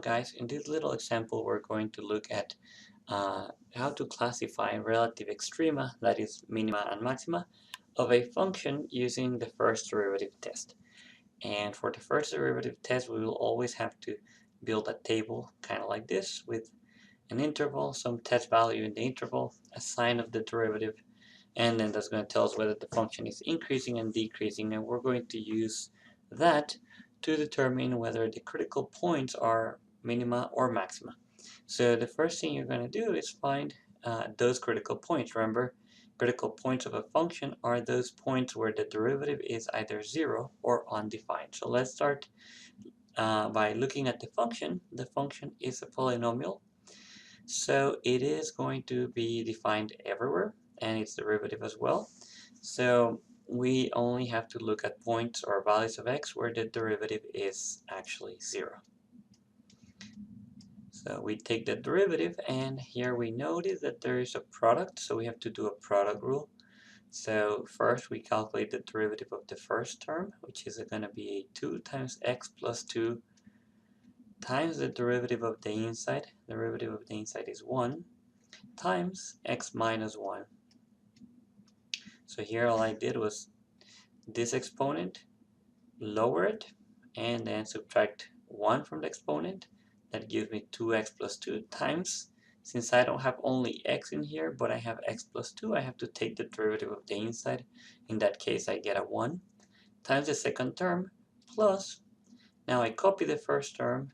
guys, in this little example we're going to look at how to classify relative extrema, that is minima and maxima, of a function using the first derivative test. And for the first derivative test we will always have to build a table kind of like this with an interval, some test value in the interval, a sign of the derivative, and then that's going to tell us whether the function is increasing and decreasing, and we're going to use that to determine whether the critical points are minima or maxima. So the first thing you're going to do is find those critical points. Remember, critical points of a function are those points where the derivative is either 0 or undefined. So let's start by looking at the function. The function is a polynomial, so it is going to be defined everywhere, and its derivative as well. So we only have to look at points or values of x where the derivative is actually 0. So we take the derivative, and here we notice that there is a product, so we have to do a product rule. So first we calculate the derivative of the first term, which is going to be 2 times x plus 2 times the derivative of the inside. The derivative of the inside is 1 times x minus 1. So here all I did was this exponent, lower it, and then subtract 1 from the exponent. That gives me 2x plus 2 times, since I don't have only x in here, but I have x plus 2, I have to take the derivative of the inside. In that case, I get a 1 times the second term plus, now I copy the first term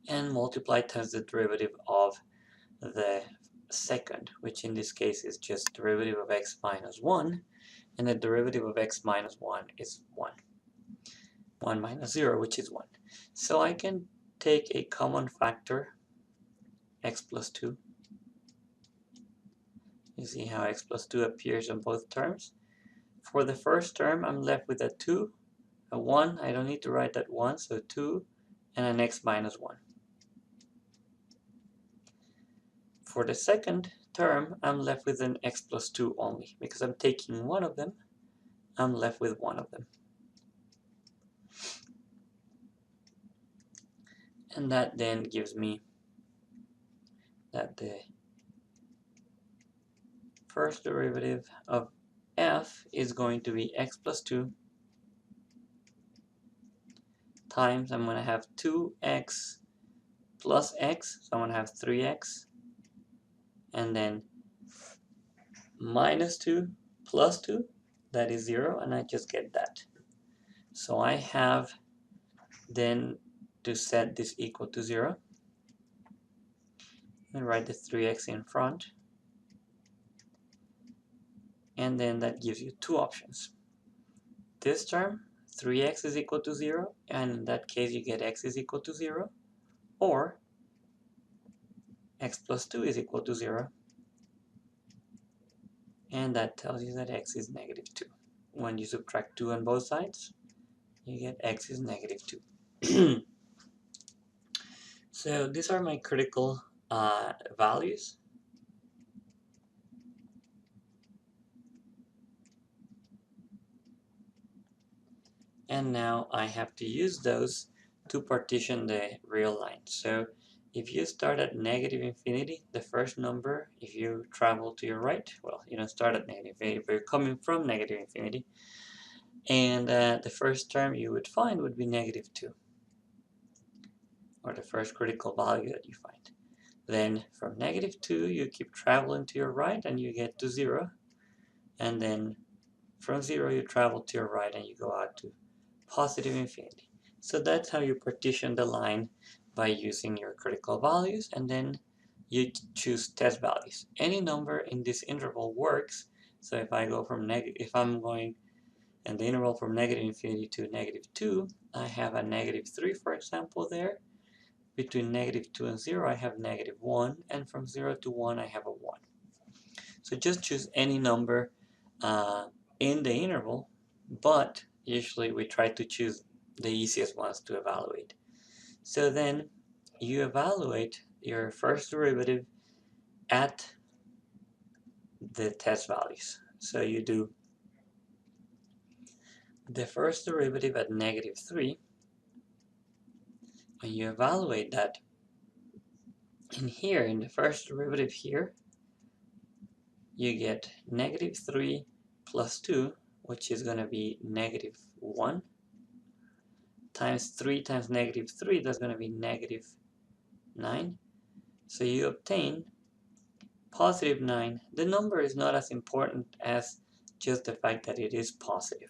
and multiply times the derivative of the second, which in this case is just derivative of x minus 1, and the derivative of x minus 1 is 1. 1 minus 0, which is 1. So I can take a common factor, x plus 2. You see how x plus 2 appears on both terms. For the first term, I'm left with a 2, a 1. I don't need to write that 1, so 2, and an x minus 1. For the second term, I'm left with an x plus 2 only. Because I'm taking one of them, I'm left with one of them. And that then gives me that the first derivative of f is going to be x plus 2 times, I'm going to have 2x plus x, so I'm going to have 3x, and then minus 2 plus 2, that is 0, and I just get that. So I have then to set this equal to 0, and write the 3x in front, and then that gives you two options. This term, 3x is equal to 0, and in that case you get x is equal to 0, or x plus 2 is equal to 0, and that tells you that x is negative 2. When you subtract 2 on both sides, you get x is negative 2. So these are my critical values. And now I have to use those to partition the real line. So if you start at negative infinity, the first number, if you travel to your right, well, you don't start at negative infinity, but you're coming from negative infinity, and the first term you would find would be negative 2, or the first critical value that you find. Then from negative 2 you keep traveling to your right and you get to 0, and then from 0 you travel to your right and you go out to positive infinity. So that's how you partition the line, by using your critical values, and then you choose test values. Any number in this interval works. So if I go from if I'm going in the interval from negative infinity to negative 2, I have a negative 3, for example, there. Between negative 2 and 0, I have negative 1, and from 0 to 1, I have a 1. So just choose any number in the interval, but usually we try to choose the easiest ones to evaluate. So then you evaluate your first derivative at the test values. So you do the first derivative at negative 3, when you evaluate that, in here, in the first derivative here, you get negative 3 plus 2, which is going to be negative 1, times 3 times negative 3, that's going to be negative 9. So you obtain positive 9. The number is not as important as just the fact that it is positive.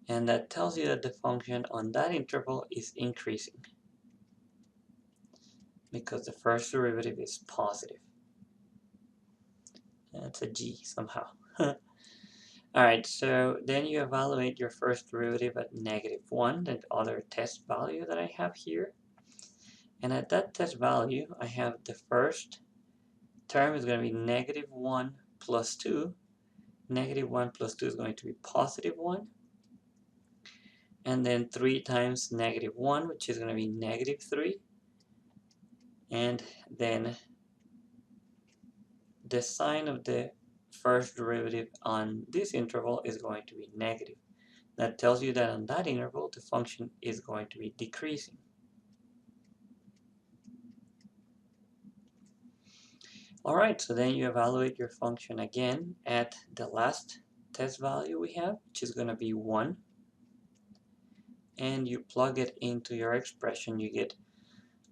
And that tells you that the function on that interval is increasing, because the first derivative is positive. That's a G somehow. Alright, so then you evaluate your first derivative at negative 1, the other test value that I have here. And at that test value, I have the first term is going to be negative 1 plus 2. Negative 1 plus 2 is going to be positive 1. And then 3 times negative 1, which is going to be negative 3. And then the sign of the first derivative on this interval is going to be negative. That tells you that on that interval, the function is going to be decreasing. Alright, so then you evaluate your function again at the last test value we have, which is going to be 1. And you plug it into your expression. You get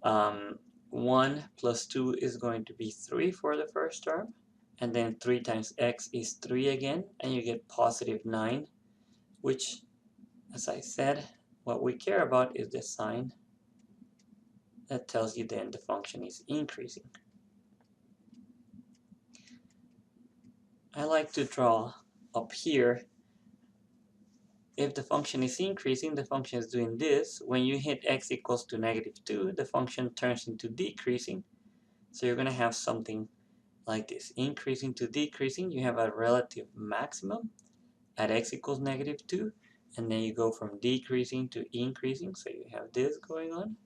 1 plus 2 is going to be 3 for the first term. And then 3 times x is 3 again. And you get positive 9, which, as I said, what we care about is the sign. That tells you then the function is increasing. I like to draw up here. If the function is increasing, the function is doing this. When you hit x equals to negative 2, the function turns into decreasing. So you're going to have something like this. Increasing to decreasing, you have a relative maximum at x equals negative 2. And then you go from decreasing to increasing. So you have this going on.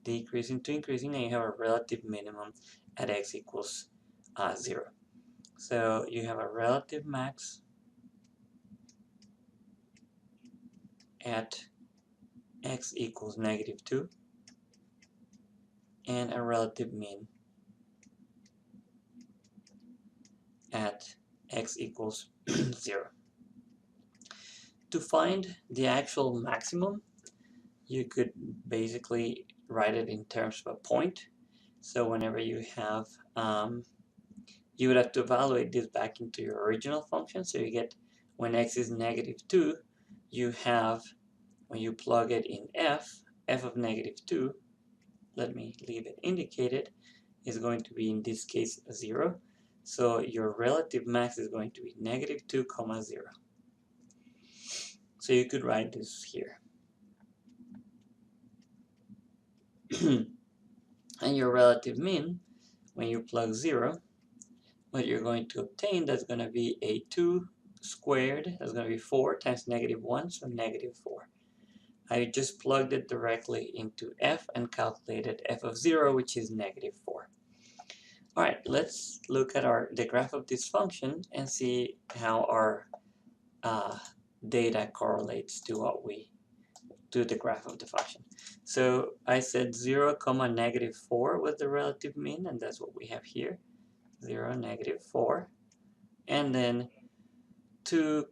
Decreasing to increasing, and you have a relative minimum at x equals 0. So you have a relative max at x equals negative 2 and a relative min at x equals 0. To find the actual maximum, you could basically write it in terms of a point. So whenever you have, you would have to evaluate this back into your original function. So you get, when x is negative 2, you have, when you plug it in f of negative 2, let me leave it indicated, is going to be in this case 0. So your relative max is going to be negative 2, 0. So you could write this here. And your relative mean, when you plug 0, what you're going to obtain, that's going to be a 2 squared, that's going to be 4 times negative 1, so negative 4. I just plugged it directly into f and calculated f of 0, which is negative 4. Alright, let's look at the graph of this function and see how our data correlates to the graph of the function. So I said 0, negative 4 was the relative mean, and that's what we have here. 0, negative 4. And then 2,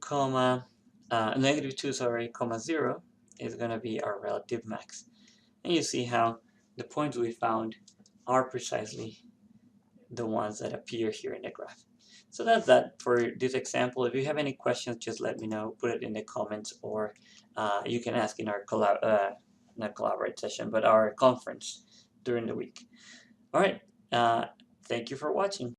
negative 2, sorry, 0 is going to be our relative max. And you see how the points we found are precisely the ones that appear here in the graph. So that's that for this example. If you have any questions, just let me know. Put it in the comments, or you can ask in our not collaborate session, but our conference during the week. All right. Thank you for watching.